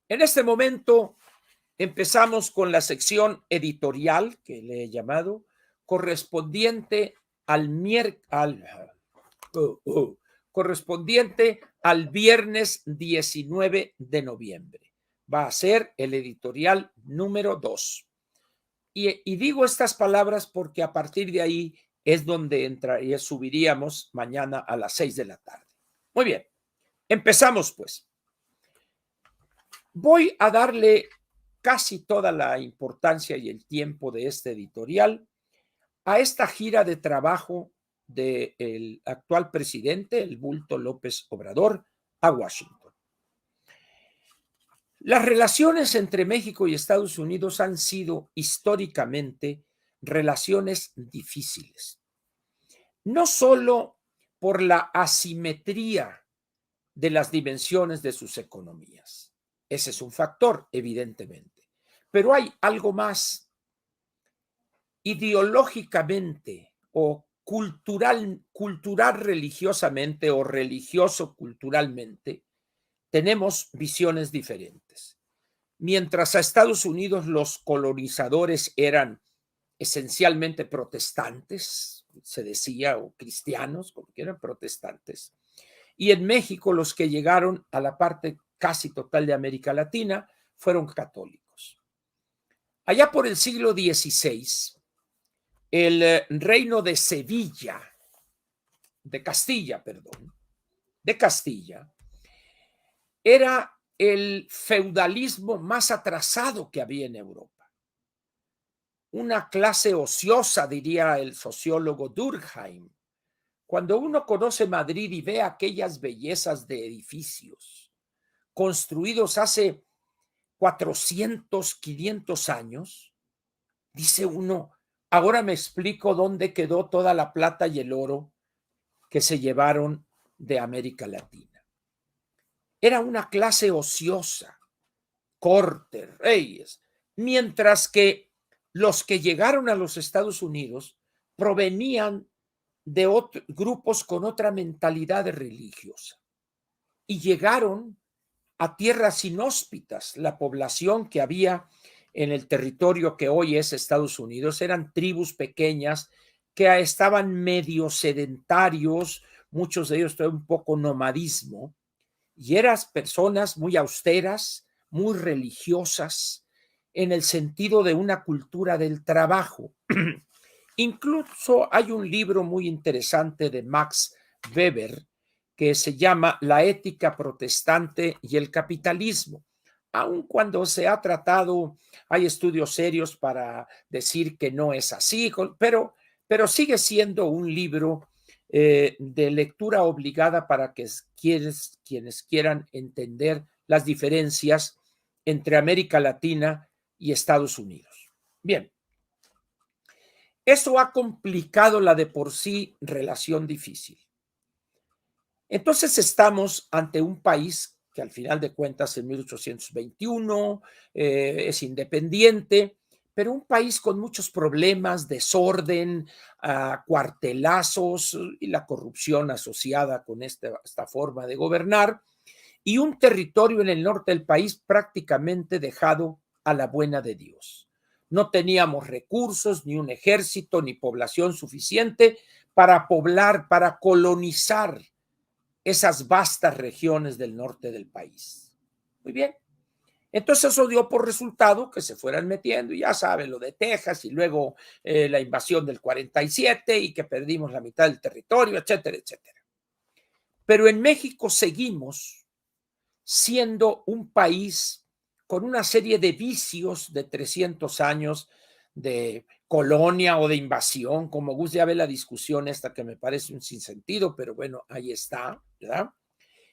En este momento empezamos con la sección editorial, que le he llamado, correspondiente al, correspondiente al viernes 19 de noviembre. Va a ser el editorial número 2. Y digo estas palabras porque a partir de ahí es donde subiríamos mañana a las 6 de la tarde. Muy bien, empezamos pues. Voy a darle casi toda la importancia y el tiempo de este editorial a esta gira de trabajo del actual presidente, el bulto López Obrador, a Washington. Las relaciones entre México y Estados Unidos han sido históricamente relaciones difíciles, no solo por la asimetría de las dimensiones de sus economías. Ese es un factor, evidentemente. Pero hay algo más. Ideológicamente o cultural religiosamente o religioso culturalmente, tenemos visiones diferentes. Mientras a Estados Unidos los colonizadores eran esencialmente protestantes, se decía, o cristianos, como quieran, protestantes, y en México los que llegaron a la parte casi total de América Latina fueron católicos. Allá por el siglo XVI, el reino de Sevilla, de Castilla, era el feudalismo más atrasado que había en Europa. Una clase ociosa, diría el sociólogo Durkheim. Cuando uno conoce Madrid y ve aquellas bellezas de edificios construidos hace 400, 500 años, dice uno, ahora me explico dónde quedó toda la plata y el oro que se llevaron de América Latina. Era una clase ociosa, cortes, reyes, mientras que los que llegaron a los Estados Unidos provenían de grupos con otra mentalidad religiosa y llegaron a tierras inhóspitas. La población que había en el territorio que hoy es Estados Unidos eran tribus pequeñas que estaban medio sedentarios, muchos de ellos un poco nomadismo, y eran personas muy austeras, muy religiosas, en el sentido de una cultura del trabajo. Incluso hay un libro muy interesante de Max Weber que se llama La ética protestante y el capitalismo. Aun cuando se ha tratado, hay estudios serios para decir que no es así, pero sigue siendo un libro de lectura obligada para que quienes quieran entender las diferencias entre América Latina y Estados Unidos. Bien. Eso ha complicado la de por sí relación difícil. Entonces estamos ante un país que al final de cuentas en 1821 es independiente, pero un país con muchos problemas, desorden, cuartelazos y la corrupción asociada con esta forma de gobernar, y un territorio en el norte del país prácticamente dejado a la buena de Dios. No teníamos recursos, ni un ejército, ni población suficiente para poblar, para colonizar esas vastas regiones del norte del país. Muy bien. Entonces eso dio por resultado que se fueran metiendo, y ya saben, lo de Texas y luego la invasión del 47 y que perdimos la mitad del territorio, etcétera, etcétera. Pero en México seguimos siendo un país con una serie de vicios de 300 años de colonia o de invasión, como guste, ya ve la discusión esta que me parece un sinsentido, pero bueno, ahí está, ¿verdad?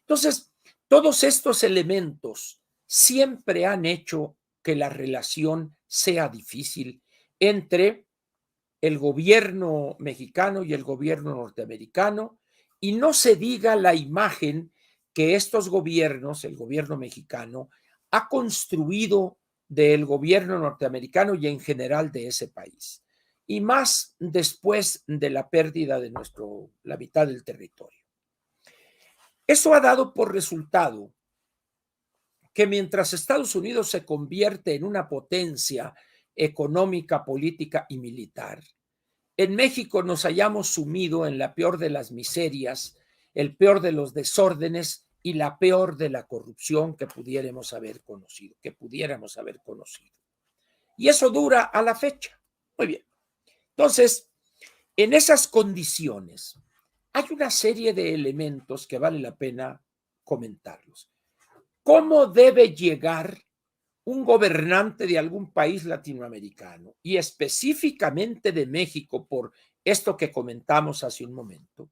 Entonces, todos estos elementos siempre han hecho que la relación sea difícil entre el gobierno mexicano y el gobierno norteamericano, y no se diga la imagen que estos gobiernos, el gobierno mexicano, ha construido del gobierno norteamericano y en general de ese país, y más después de la pérdida de la mitad del territorio. Eso ha dado por resultado que mientras Estados Unidos se convierte en una potencia económica, política y militar, en México nos hayamos sumido en la peor de las miserias, el peor de los desórdenes y la peor de la corrupción que pudiéramos haber conocido, Y eso dura a la fecha. Muy bien. Entonces, en esas condiciones, hay una serie de elementos que vale la pena comentarlos. ¿Cómo debe llegar un gobernante de algún país latinoamericano y específicamente de México, por esto que comentamos hace un momento?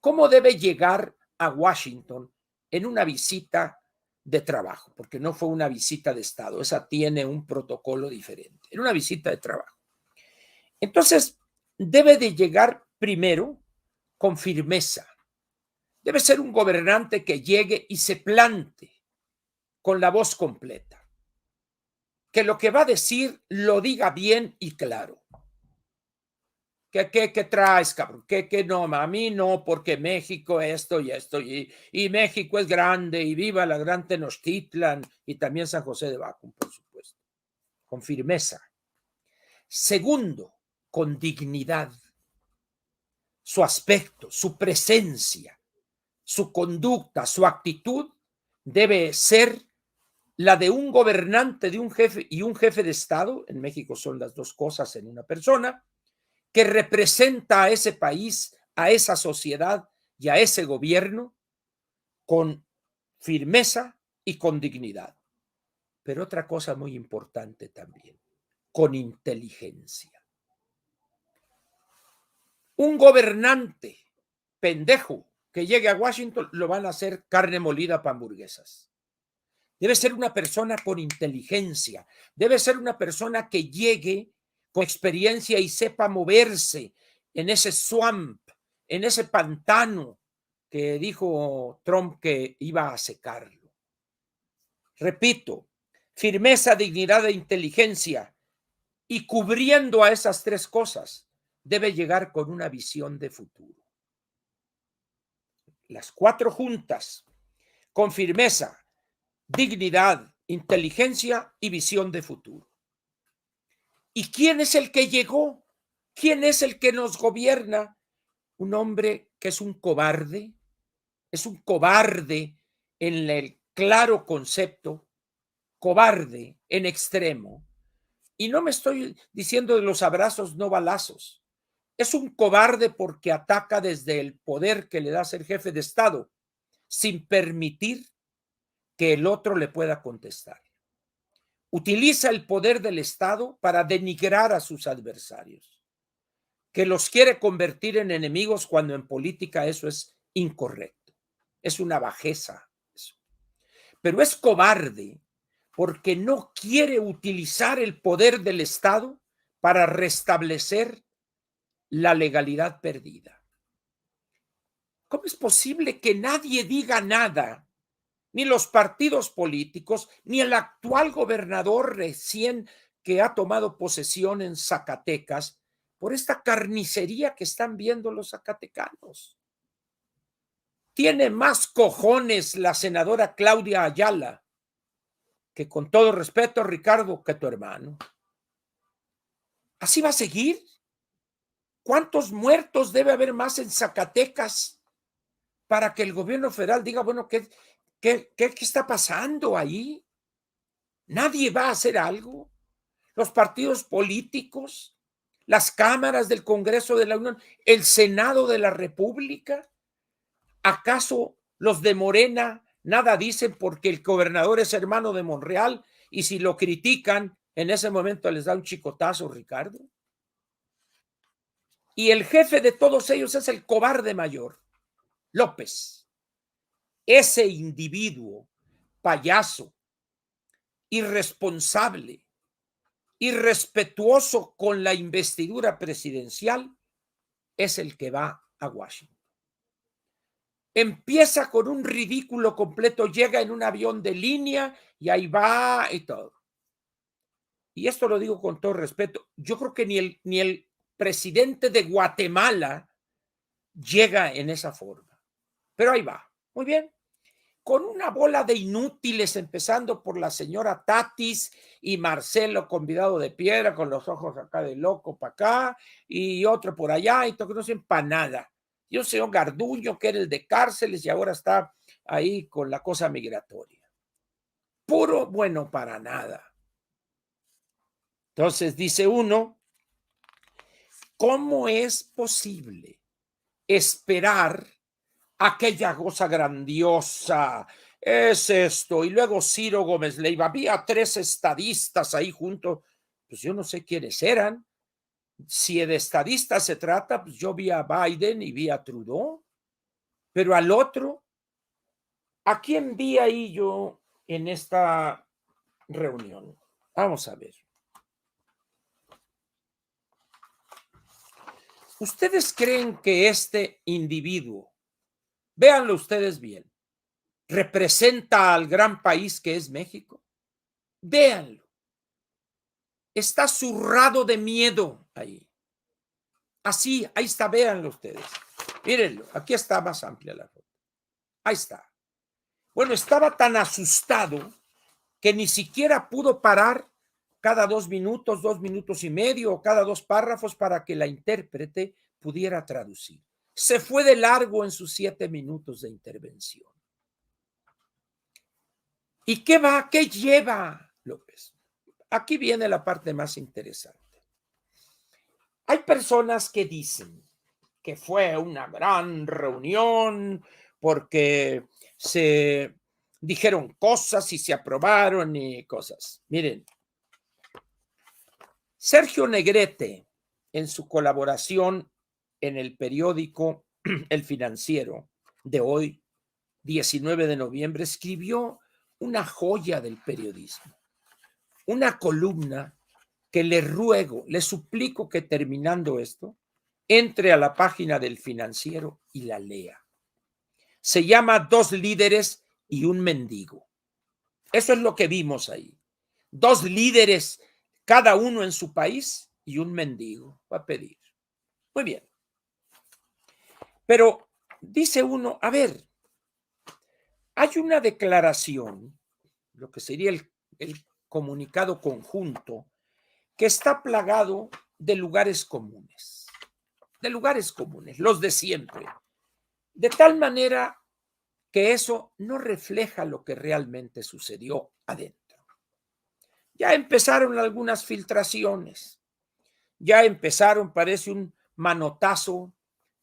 ¿Cómo debe llegar a Washington en una visita de trabajo? Porque no fue una visita de Estado, esa tiene un protocolo diferente, en una visita de trabajo. Entonces, debe de llegar primero con firmeza. Debe ser un gobernante que llegue y se plante con la voz completa. Que lo que va a decir lo diga bien y claro. ¿Qué traes, cabrón? ¿Qué no? A mí no, porque México esto y esto, y México es grande, y viva la gran Tenochtitlan, y también San José de Bacum, por supuesto. Con firmeza. Segundo, con dignidad. Su aspecto, su presencia, su conducta, su actitud debe ser la de un gobernante, de un jefe y un jefe de Estado, en México son las dos cosas en una persona, que representa a ese país, a esa sociedad y a ese gobierno con firmeza y con dignidad. Pero otra cosa muy importante también, con inteligencia. Un gobernante pendejo que llegue a Washington lo van a hacer carne molida para hamburguesas. Debe ser una persona con inteligencia, debe ser una persona que llegue con experiencia y sepa moverse en ese swamp, en ese pantano que dijo Trump que iba a secarlo. Repito, firmeza, dignidad e inteligencia, y cubriendo a esas tres cosas, debe llegar con una visión de futuro. Las cuatro juntas, con firmeza, dignidad, inteligencia y visión de futuro. ¿Y quién es el que llegó? ¿Quién es el que nos gobierna? Un hombre que es un cobarde en el claro concepto, cobarde en extremo. Y no me estoy diciendo de los abrazos no balazos. Es un cobarde porque ataca desde el poder que le da ser jefe de Estado, sin permitir que el otro le pueda contestar. Utiliza el poder del Estado para denigrar a sus adversarios, que los quiere convertir en enemigos cuando en política eso es incorrecto. Es una bajeza eso. Pero es cobarde porque no quiere utilizar el poder del Estado para restablecer la legalidad perdida. ¿Cómo es posible que nadie diga nada? Ni los partidos políticos, ni el actual gobernador recién que ha tomado posesión en Zacatecas, por esta carnicería que están viendo los zacatecanos. Tiene más cojones la senadora Claudia Ayala, que con todo respeto, Ricardo, que tu hermano. ¿Así va a seguir? ¿Cuántos muertos debe haber más en Zacatecas para que el gobierno federal diga, bueno, ¿qué está pasando ahí? ¿Nadie va a hacer algo? ¿Los partidos políticos? ¿Las cámaras del Congreso de la Unión? ¿El Senado de la República? ¿Acaso los de Morena nada dicen porque el gobernador es hermano de Monreal y si lo critican, en ese momento les da un chicotazo, Ricardo? Y el jefe de todos ellos es el cobarde mayor, López. Ese individuo payaso, irresponsable, irrespetuoso con la investidura presidencial, es el que va a Washington. Empieza con un ridículo completo, llega en un avión de línea y ahí va y todo. Y esto lo digo con todo respeto. Yo creo que ni el presidente de Guatemala llega en esa forma. Pero ahí va. Muy bien. con una bola de inútiles, empezando por la señora Tatis y Marcelo convidado de piedra, con los ojos acá de loco para acá, y otro por allá, y todo que no sirven para nada. Y un señor Garduño, que era el de cárceles, y ahora está ahí con la cosa migratoria. Puro bueno para nada. Entonces dice uno, ¿cómo es posible esperar aquella cosa grandiosa? Es esto. Y luego Ciro Gómez Leiva, había 3 estadistas ahí juntos, pues yo no sé quiénes eran. Si de estadistas se trata, pues yo vi a Biden y vi a Trudeau, pero al otro, ¿a quién vi ahí yo en esta reunión? Vamos a ver. ¿Ustedes creen que este individuo, véanlo ustedes bien, representa al gran país que es México? Véanlo. Está zurrado de miedo ahí. Así, ahí está, véanlo ustedes. Mírenlo, aquí está más amplia la foto. Ahí está. Bueno, estaba tan asustado que ni siquiera pudo parar cada 2 minutos, 2 minutos y medio, o cada 2 párrafos para que la intérprete pudiera traducir. Se fue de largo en sus 7 minutos de intervención. ¿Y qué va? ¿Qué lleva, López? Aquí viene la parte más interesante. Hay personas que dicen que fue una gran reunión porque se dijeron cosas y se aprobaron y cosas. Miren, Sergio Negrete, en su colaboración en el periódico El Financiero de hoy, 19 de noviembre, escribió una joya del periodismo, una columna que le ruego, le suplico que terminando esto, entre a la página del Financiero y la lea. Se llama 2 líderes y un mendigo. Eso es lo que vimos ahí. 2 líderes, cada uno en su país, y un mendigo va a pedir. Muy bien. Pero dice uno, a ver, hay una declaración, lo que sería el comunicado conjunto, que está plagado de lugares comunes, los de siempre, de tal manera que eso no refleja lo que realmente sucedió adentro. Ya empezaron algunas filtraciones, ya empezaron, parece un manotazo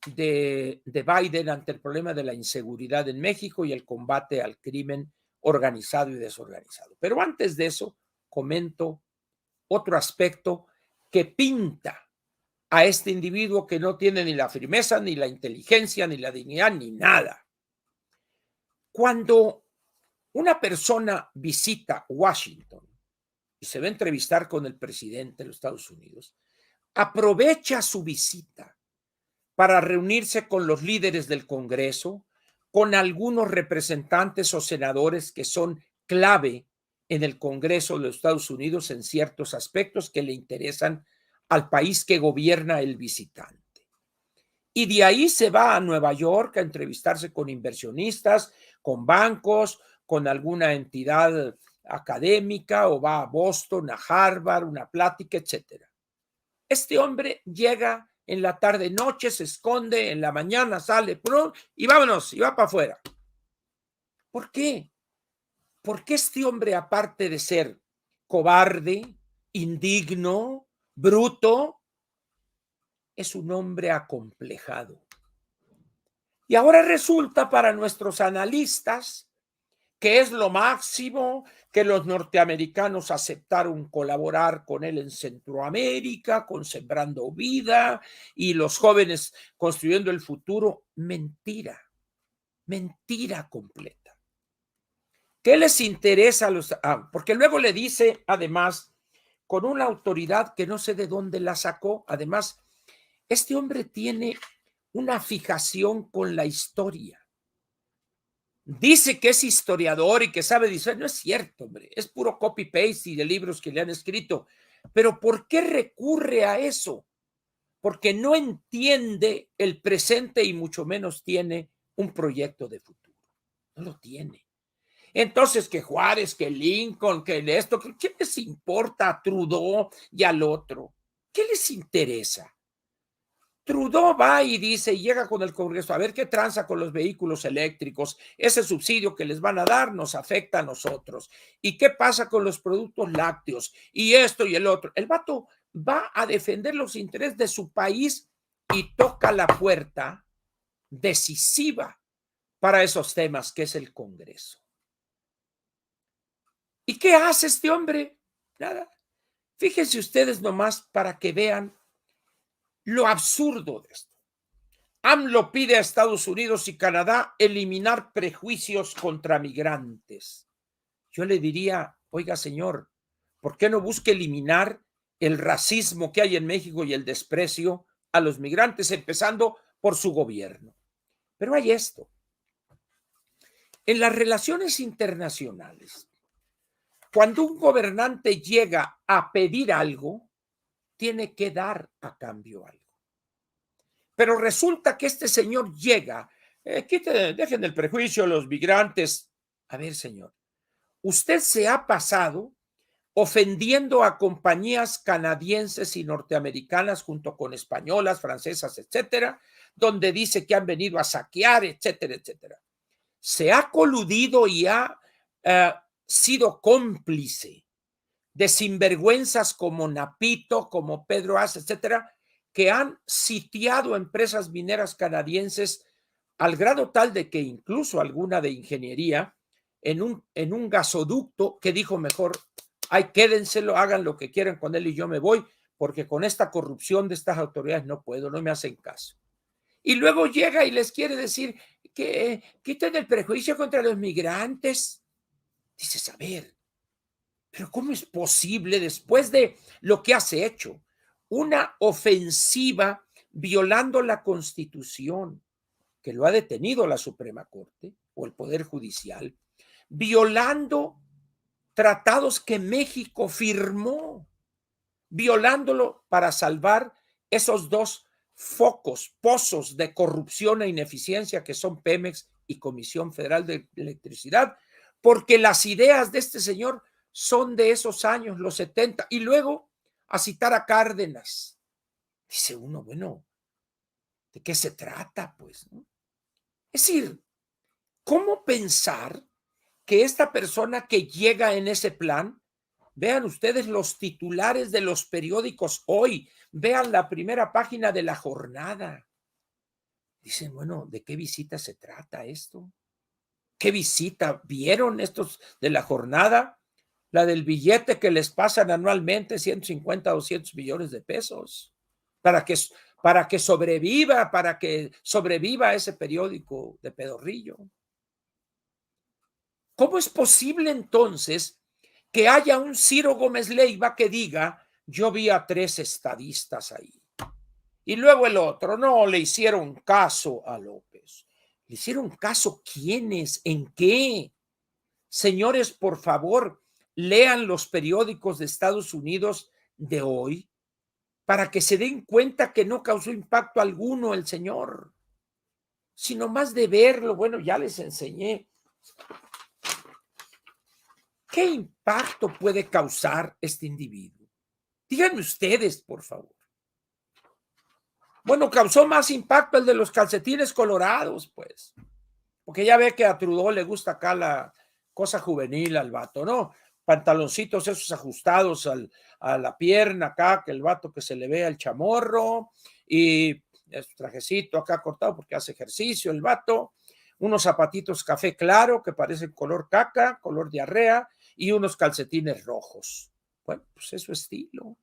de Biden ante el problema de la inseguridad en México y el combate al crimen organizado y desorganizado. Pero antes de eso, comento otro aspecto que pinta a este individuo que no tiene ni la firmeza, ni la inteligencia, ni la dignidad, ni nada. Cuando una persona visita Washington y se va a entrevistar con el presidente de los Estados Unidos, aprovecha su visita para reunirse con los líderes del Congreso, con algunos representantes o senadores que son clave en el Congreso de los Estados Unidos en ciertos aspectos que le interesan al país que gobierna el visitante. Y de ahí se va a Nueva York a entrevistarse con inversionistas, con bancos, con alguna entidad académica, o va a Boston, a Harvard, una plática, etcétera. Este hombre llega en la tarde noche, se esconde, en la mañana sale y vámonos, y va para afuera. ¿Por qué? Porque este hombre, aparte de ser cobarde, indigno, bruto, es un hombre acomplejado. Y ahora resulta para nuestros analistas que es lo máximo, que los norteamericanos aceptaron colaborar con él en Centroamérica, con Sembrando Vida, y los jóvenes construyendo el futuro. Mentira, mentira completa. ¿Qué les interesa a los? Porque luego le dice, además, con una autoridad que no sé de dónde la sacó, además, este hombre tiene una fijación con la historia. Dice que es historiador y que sabe decir, no es cierto, hombre, es puro copy-paste y de libros que le han escrito. Pero ¿por qué recurre a eso? Porque no entiende el presente y mucho menos tiene un proyecto de futuro. No lo tiene. Entonces, que Juárez, que Lincoln, que esto, ¿qué les importa a Trudeau y al otro? ¿Qué les interesa? Trudeau va y dice, y llega con el Congreso, a ver qué tranza con los vehículos eléctricos, ese subsidio que les van a dar nos afecta a nosotros. ¿Y qué pasa con los productos lácteos? Y esto y el otro. El vato va a defender los intereses de su país y toca la puerta decisiva para esos temas, que es el Congreso. ¿Y qué hace este hombre? Nada. Fíjense ustedes nomás para que vean lo absurdo de esto. AMLO pide a Estados Unidos y Canadá eliminar prejuicios contra migrantes. Yo le diría, oiga, señor, ¿por qué no busca eliminar el racismo que hay en México y el desprecio a los migrantes, empezando por su gobierno? Pero hay esto. En las relaciones internacionales, cuando un gobernante llega a pedir algo, tiene que dar a cambio algo. Pero resulta que este señor llega, dejen el prejuicio los migrantes. A ver, señor, usted se ha pasado ofendiendo a compañías canadienses y norteamericanas junto con españolas, francesas, etcétera, donde dice que han venido a saquear, etcétera, etcétera. Se ha coludido y ha sido cómplice de sinvergüenzas como Napito, como Pedro Ace, etcétera, que han sitiado empresas mineras canadienses al grado tal de que incluso alguna de ingeniería en un gasoducto que dijo mejor, ay, quédenselo, hagan lo que quieran con él y yo me voy, porque con esta corrupción de estas autoridades no puedo, no me hacen caso. Y luego llega y les quiere decir que quiten el prejuicio contra los migrantes. Dices, a ver, pero ¿cómo es posible después de lo que has hecho? Una ofensiva violando la Constitución, que lo ha detenido la Suprema Corte o el Poder Judicial, violando tratados que México firmó, violándolo para salvar esos dos focos, pozos de corrupción e ineficiencia que son Pemex y Comisión Federal de Electricidad, porque las ideas de este señor son de esos años, los 70, y luego a citar a Cárdenas. Dice uno, bueno, ¿de qué se trata? Pues, ¿no? Es decir, ¿cómo pensar que esta persona que llega en ese plan, vean ustedes los titulares de los periódicos hoy, vean la primera página de La Jornada? Dicen, bueno, ¿de qué visita se trata esto? ¿Qué visita? ¿Vieron estos de La Jornada? La del billete que les pasan anualmente, 150, 200 millones de pesos, para que sobreviva ese periódico de pedorrillo. ¿Cómo es posible entonces que haya un Ciro Gómez Leiva que diga, yo vi a 3 estadistas ahí? Y luego el otro, no, le hicieron caso a López. ¿Le hicieron caso quiénes? ¿En qué? Señores, por favor, lean los periódicos de Estados Unidos de hoy para que se den cuenta que no causó impacto alguno el señor, sino más de verlo. Bueno, ya les enseñé. ¿Qué impacto puede causar este individuo? Díganme ustedes, por favor. Bueno, causó más impacto el de los calcetines colorados, pues, porque ya ve que a Trudeau le gusta acá la cosa juvenil al vato, ¿no? Pantaloncitos esos ajustados a la pierna acá, que el vato que se le vea el chamorro y el trajecito acá cortado porque hace ejercicio el vato, unos zapatitos café claro que parecen color caca, color diarrea y unos calcetines rojos. Bueno, pues es su estilo.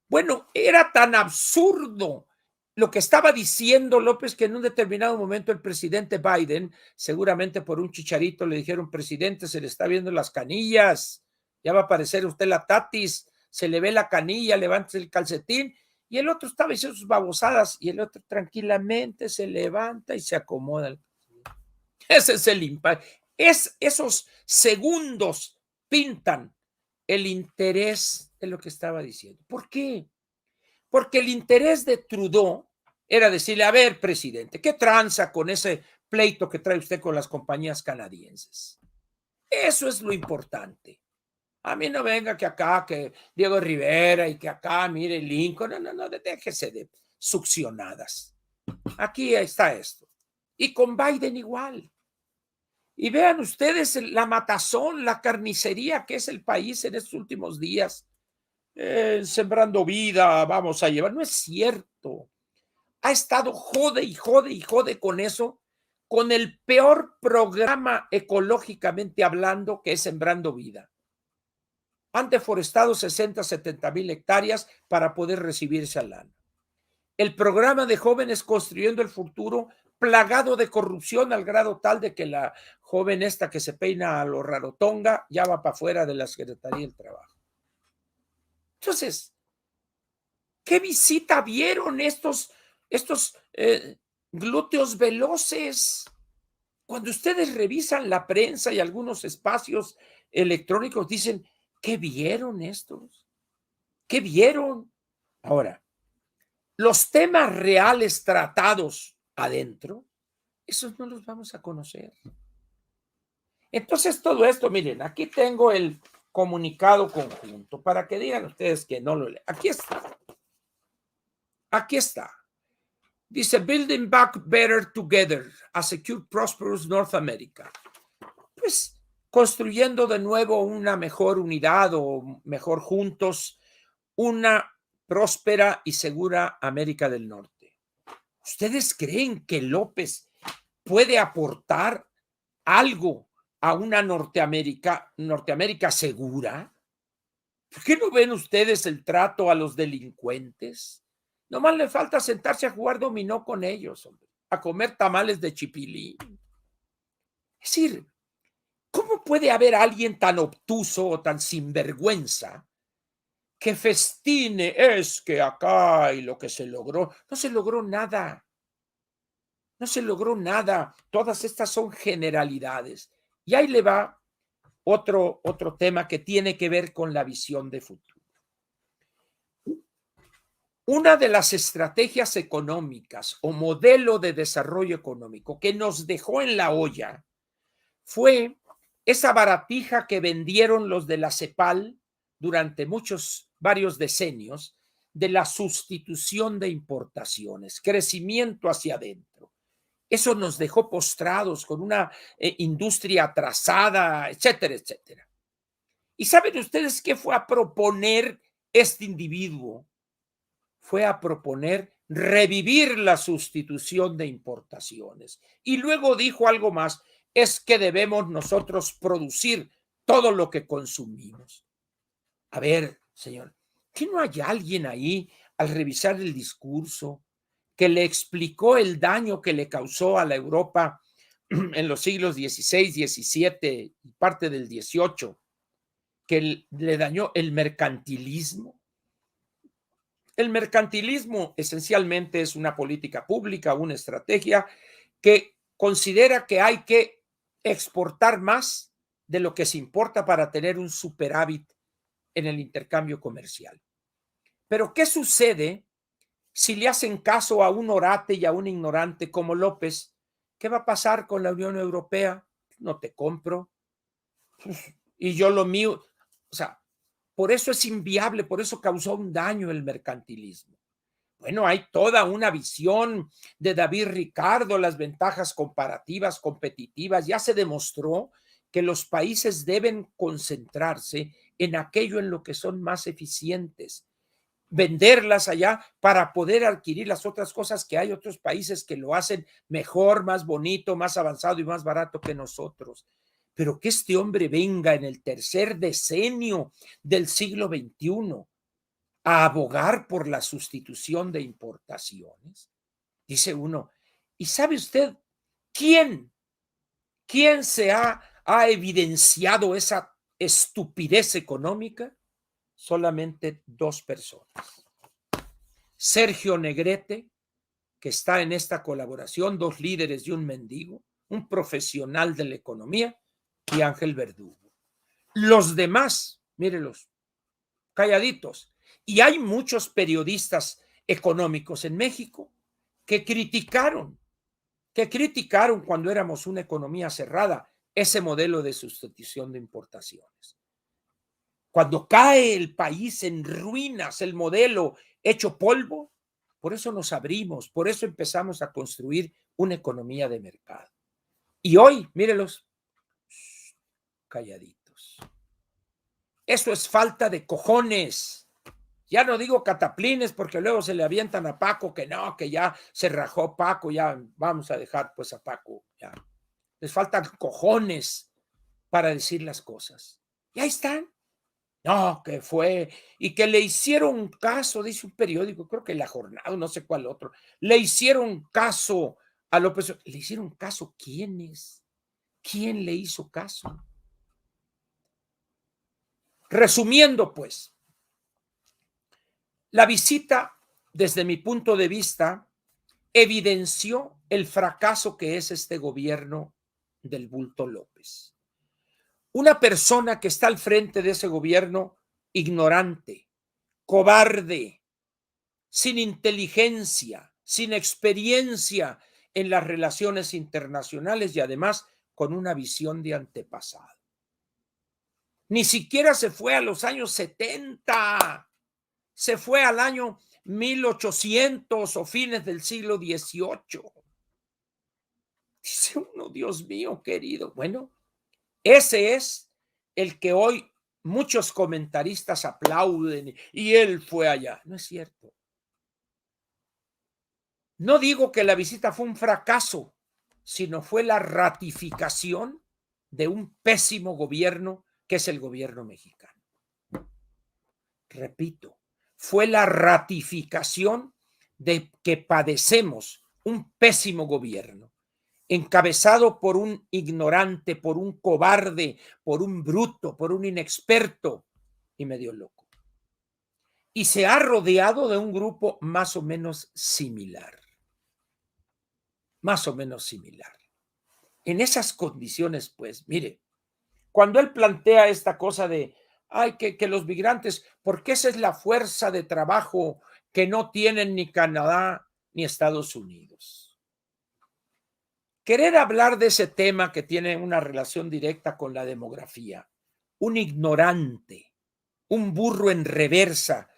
Bueno, era tan absurdo lo que estaba diciendo López que en un determinado momento el presidente Biden, seguramente por un chicharito, le dijeron, presidente, se le está viendo las canillas, ya va a aparecer usted la tatis, se le ve la canilla, levanta el calcetín, y el otro estaba diciendo sus babosadas, y el otro tranquilamente se levanta y se acomoda. Ese es el impacto. Esos segundos pintan el interés de lo que estaba diciendo. ¿Por qué? Porque el interés de Trudeau era decirle, a ver, presidente, ¿qué tranza con ese pleito que trae usted con las compañías canadienses? Eso es lo importante. A mí no venga que acá, que Diego Rivera y que acá, mire, Lincoln. No, déjese de succionadas. Aquí está esto. Y con Biden igual. Y vean ustedes la matazón, la carnicería que es el país en estos últimos días. Sembrando vida, vamos a llevar. No es cierto. Ha estado jode y jode y jode con eso, con el peor programa ecológicamente hablando que es Sembrando Vida. Han deforestado 60, 70 mil hectáreas para poder recibir esa lana. El programa de jóvenes construyendo el futuro, plagado de corrupción al grado tal de que la joven esta que se peina a lo rarotonga ya va para afuera de la Secretaría del Trabajo. Entonces, ¿qué visita vieron estos glúteos veloces? Cuando ustedes revisan la prensa y algunos espacios electrónicos, dicen, ¿qué vieron estos? ¿Qué vieron? Ahora, los temas reales tratados adentro, esos no los vamos a conocer. Entonces, todo esto, miren, aquí tengo el comunicado conjunto para que digan ustedes que no lo leen. Aquí está. Aquí está. Dice, Building Back Better Together, a Secure Prosperous North America. Pues construyendo de nuevo una mejor unidad o mejor juntos, una próspera y segura América del Norte. ¿Ustedes creen que López puede aportar algo a una Norteamérica segura? ¿Por qué no ven ustedes el trato a los delincuentes? Nomás le falta sentarse a jugar dominó con ellos, hombre, a comer tamales de chipilín. Es decir, ¿cómo puede haber alguien tan obtuso o tan sinvergüenza que festine es que acá y lo que se logró? No se logró nada. No se logró nada. Todas estas son generalidades. Y ahí le va otro tema que tiene que ver con la visión de futuro. Una de las estrategias económicas o modelo de desarrollo económico que nos dejó en la olla fue esa baratija que vendieron los de la CEPAL durante varios decenios de la sustitución de importaciones, crecimiento hacia adentro. Eso nos dejó postrados con una industria atrasada, etcétera, etcétera. ¿Y saben ustedes qué fue a proponer este individuo? Fue a proponer revivir la sustitución de importaciones. Y luego dijo algo más, es que debemos nosotros producir todo lo que consumimos. A ver, señor, ¿que no hay alguien ahí al revisar el discurso que le explicó el daño que le causó a la Europa en los siglos XVI, XVII y parte del XVIII, que le dañó el mercantilismo? El mercantilismo esencialmente es una política pública, una estrategia que considera que hay que exportar más de lo que se importa para tener un superávit en el intercambio comercial. Pero ¿qué sucede si le hacen caso a un orate y a un ignorante como López? ¿Qué va a pasar con la Unión Europea? No te compro. Y yo lo mío, o sea, por eso es inviable, por eso causó un daño el mercantilismo. Bueno, hay toda una visión de David Ricardo, las ventajas comparativas, competitivas. Ya se demostró que los países deben concentrarse en aquello en lo que son más eficientes, venderlas allá para poder adquirir las otras cosas que hay otros países que lo hacen mejor, más bonito, más avanzado y más barato que nosotros. Pero que este hombre venga en el tercer decenio del siglo XXI a abogar por la sustitución de importaciones, dice uno, ¿y sabe usted quién se ha evidenciado esa estupidez económica? Solamente dos personas. Sergio Negrete, que está en esta colaboración, dos líderes y un mendigo, un profesional de la economía, y Ángel Verdugo. Los demás, mírenlos, calladitos. Y hay muchos periodistas económicos en México que criticaron cuando éramos una economía cerrada, ese modelo de sustitución de importaciones. Cuando cae el país en ruinas, el modelo hecho polvo, por eso nos abrimos, por eso empezamos a construir una economía de mercado. Y hoy, mírelos, calladitos. Eso es falta de cojones. Ya no digo cataplines porque luego se le avientan a Paco que no, que ya se rajó Paco, ya vamos a dejar pues a Paco. Ya. Les faltan cojones para decir las cosas. Y ahí están. No, que fue, y que le hicieron caso, dice un periódico, creo que La Jornada, no sé cuál otro, le hicieron caso a López. ¿Le hicieron caso quiénes? ¿Quién le hizo caso? Resumiendo, pues, la visita, desde mi punto de vista, evidenció el fracaso que es este gobierno del Bulto López. Una persona que está al frente de ese gobierno ignorante, cobarde, sin inteligencia, sin experiencia en las relaciones internacionales y además con una visión de antepasado. Ni siquiera se fue a los años 70, se fue al año 1800 o fines del siglo XVIII. Dice uno, Dios mío querido. Bueno, ese es el que hoy muchos comentaristas aplauden y él fue allá. No es cierto. No digo que la visita fue un fracaso, sino fue la ratificación de un pésimo gobierno que es el gobierno mexicano. Repito, fue la ratificación de que padecemos un pésimo gobierno, encabezado por un ignorante, por un cobarde, por un bruto, por un inexperto y medio loco. Y se ha rodeado de un grupo más o menos similar. Más o menos similar. En esas condiciones, pues, mire, cuando él plantea esta cosa de, ay, que los migrantes, porque esa es la fuerza de trabajo que no tienen ni Canadá ni Estados Unidos. Querer hablar de ese tema que tiene una relación directa con la demografía, un ignorante, un burro en reversa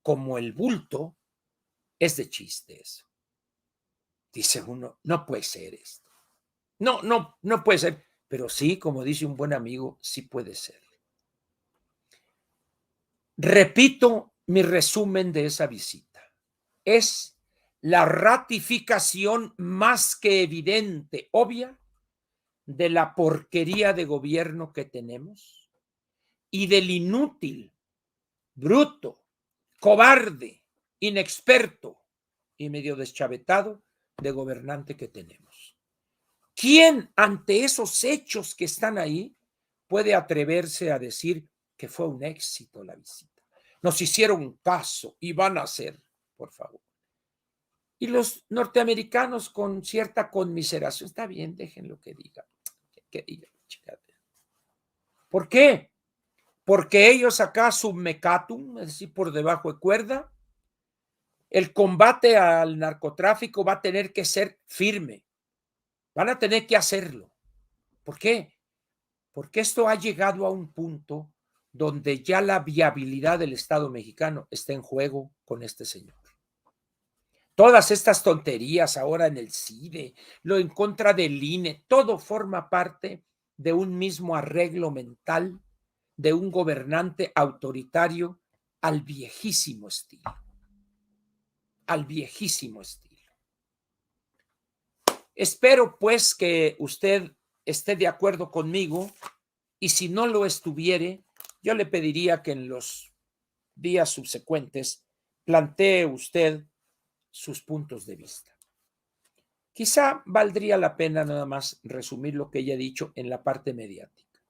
como el Bulto, es de chistes. Dice uno, no puede ser esto. No puede ser. Pero sí, como dice un buen amigo, sí puede ser. Repito mi resumen de esa visita. Es la ratificación más que evidente, obvia, de la porquería de gobierno que tenemos y del inútil, bruto, cobarde, inexperto y medio deschavetado de gobernante que tenemos. ¿Quién ante esos hechos que están ahí puede atreverse a decir que fue un éxito la visita? Nos hicieron caso y van a hacer, por favor. Y los norteamericanos con cierta conmiseración, está bien, déjenlo que diga. Que diga, ¿por qué? Porque ellos acá submecatum, es decir, por debajo de cuerda, el combate al narcotráfico va a tener que ser firme. Van a tener que hacerlo. ¿Por qué? Porque esto ha llegado a un punto donde ya la viabilidad del Estado mexicano está en juego con este señor. Todas estas tonterías ahora en el CIDE, lo en contra del INE, todo forma parte de un mismo arreglo mental de un gobernante autoritario al viejísimo estilo. Al viejísimo estilo. Espero pues que usted esté de acuerdo conmigo y si no lo estuviere, yo le pediría que en los días subsecuentes plantee usted sus puntos de vista. Quizá valdría la pena nada más resumir lo que ella ha dicho en la parte mediática.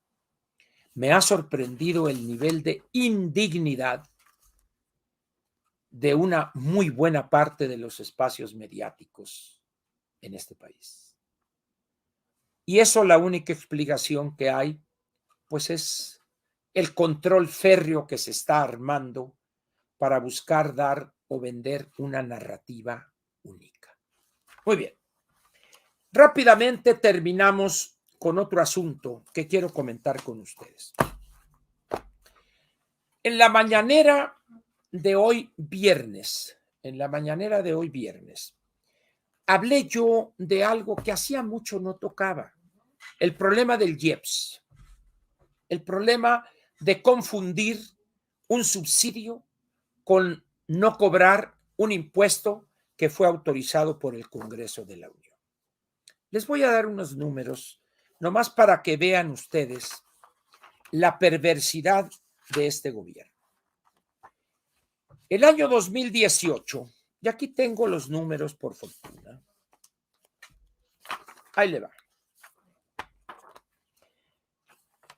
Me ha sorprendido el nivel de indignidad de una muy buena parte de los espacios mediáticos en este país. Y eso la única explicación que hay, pues es el control férreo que se está armando para buscar dar o vender una narrativa única. Muy bien. Rápidamente terminamos con otro asunto que quiero comentar con ustedes. En la mañanera de hoy viernes, hablé yo de algo que hacía mucho no tocaba, el problema del IEPS, el problema de confundir un subsidio con no cobrar un impuesto que fue autorizado por el Congreso de la Unión. Les voy a dar unos números, nomás para que vean ustedes la perversidad de este gobierno. El año 2018, y aquí tengo los números por fortuna. Ahí le va.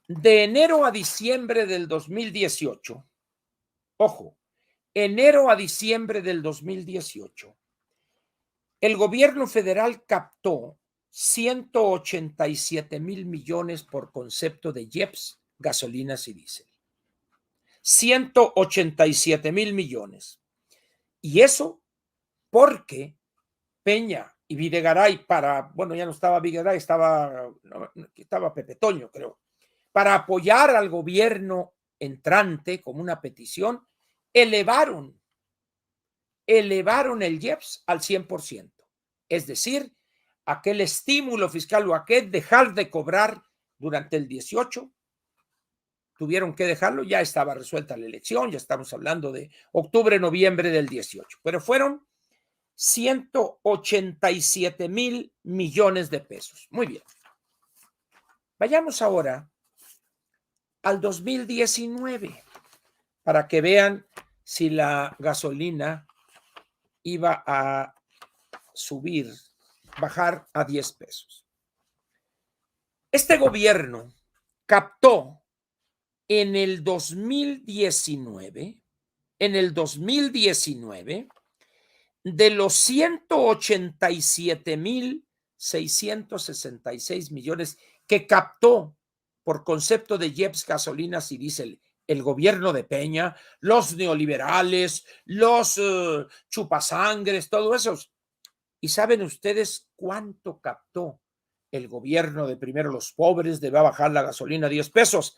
De enero a diciembre del 2018, ojo, enero a diciembre del 2018, el gobierno federal captó 187,000 millones por concepto de IEPS, gasolinas y diésel. 187,000 millones. Y eso porque Peña y Videgaray bueno, ya no estaba Videgaray, estaba Pepe Toño, creo, para apoyar al gobierno entrante como una petición, elevaron el IEPS al 100%. Es decir, aquel estímulo fiscal o aquel dejar de cobrar durante el 18, tuvieron que dejarlo, ya estaba resuelta la elección, ya estamos hablando de octubre, noviembre del 18, pero fueron 187,000 millones de pesos. Muy bien. Vayamos ahora al 2019 para que vean si la gasolina iba a subir, bajar a 10 pesos. Este gobierno captó en el 2019, de los 187,666 millones que captó por concepto de IEPS, gasolinas y diésel el gobierno de Peña, los neoliberales, los chupasangres, todo eso. ¿Y saben ustedes cuánto captó el gobierno de primero los pobres? Debe bajar la gasolina a 10 pesos.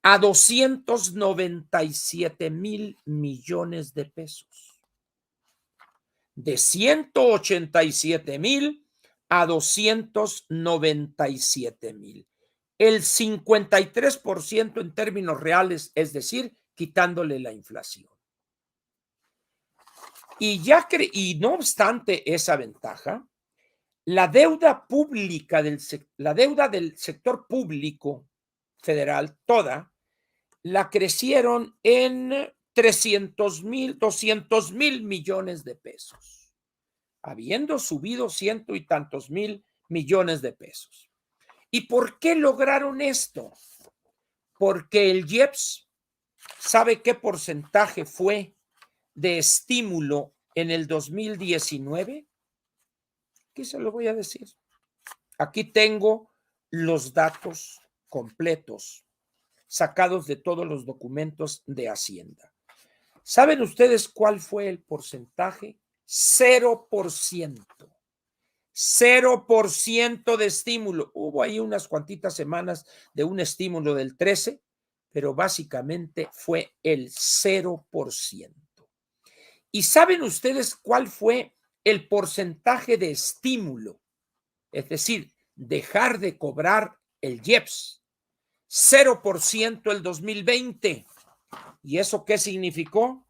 A 297,000 millones de pesos. De 187,000 a 297,000. El 53% en términos reales, es decir, quitándole la inflación. Y no obstante esa ventaja, la deuda pública la deuda del sector público federal, toda, la crecieron en 200,000 millones de pesos, habiendo subido ciento y tantos mil millones de pesos. ¿Y por qué lograron esto? Porque el IEPS, ¿sabe qué porcentaje fue de estímulo en el 2019? Aquí se lo voy a decir. Aquí tengo los datos completos sacados de todos los documentos de Hacienda. ¿Saben ustedes cuál fue el porcentaje? 0%. 0% de estímulo. Hubo ahí unas cuantitas semanas de un estímulo del 13%, pero básicamente fue el 0%. ¿Y saben ustedes cuál fue el porcentaje de estímulo? Es decir, dejar de cobrar el IEPS. 0% el 2020. ¿Y eso qué significó?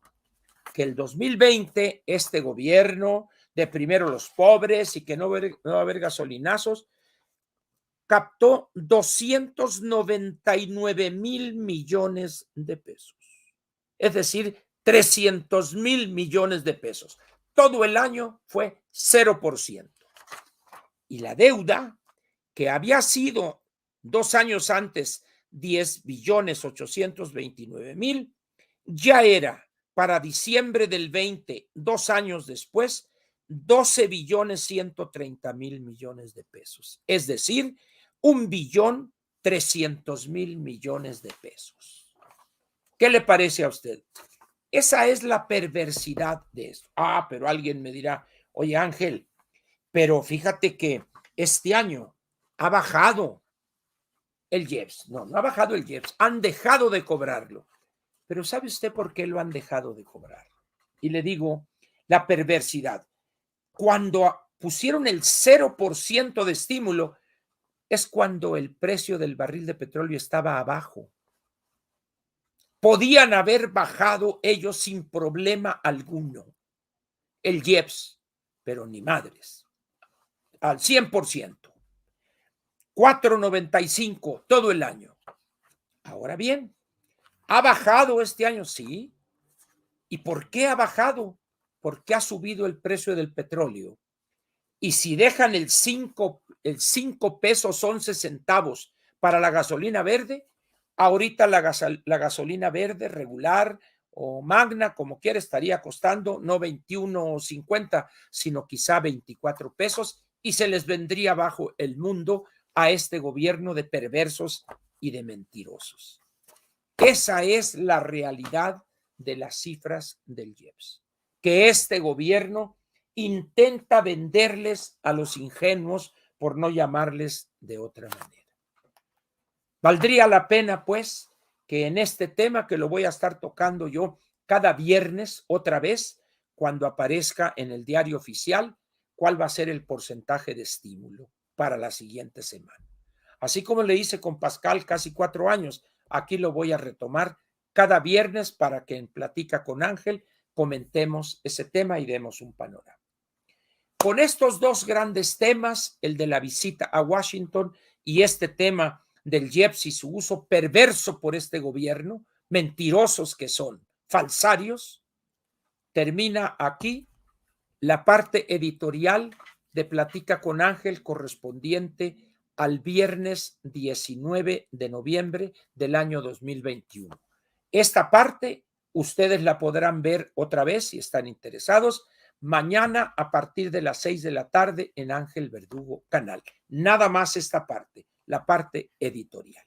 Que el 2020 este gobierno de primero los pobres y que no va a haber gasolinazos, captó 299,000 millones de pesos. Es decir, 300,000 millones de pesos. Todo el año fue 0%. Y la deuda, que había sido 2 años antes 10,829,000, ya era para diciembre del 20, 2 años después, 12,130,000 millones de pesos. Es decir, 1,300,000 millones de pesos. ¿Qué le parece a usted? Esa es la perversidad de esto. Pero alguien me dirá, oye Ángel, pero fíjate que este año ha bajado el IEPS. No, no ha bajado el IEPS. Han dejado de cobrarlo. Pero ¿sabe usted por qué lo han dejado de cobrar? Y le digo, la perversidad. Cuando pusieron el 0% de estímulo, es cuando el precio del barril de petróleo estaba abajo. Podían haber bajado ellos sin problema alguno el IEPS, pero ni madres, al 100%. 4.95 todo el año. Ahora bien, ¿ha bajado este año? Sí. ¿Y por qué ha bajado? Porque ha subido el precio del petróleo. Y si dejan el 5 pesos 11 centavos para la gasolina verde, ahorita la gasolina verde regular o magna, como quiera, estaría costando no 21.50, sino quizá 24 pesos y se les vendría abajo el mundo a este gobierno de perversos y de mentirosos. Esa es la realidad de las cifras del IEPS, que este gobierno intenta venderles a los ingenuos, por no llamarles de otra manera. Valdría la pena, pues, que en este tema, que lo voy a estar tocando yo cada viernes otra vez, cuando aparezca en el diario oficial, cuál va a ser el porcentaje de estímulo para la siguiente semana. Así como le hice con Pascal casi 4 años, aquí lo voy a retomar cada viernes para que en Platica con Ángel comentemos ese tema y demos un panorama. Con estos dos grandes temas, el de la visita a Washington y este tema del IEPS y su uso perverso por este gobierno, mentirosos que son, falsarios, termina aquí la parte editorial de Platica con Ángel correspondiente al viernes 19 de noviembre del año 2021. Esta parte ustedes la podrán ver otra vez si están interesados mañana a partir de las 6 de la tarde en Ángel Verdugo Canal. Nada más esta parte, la parte editorial.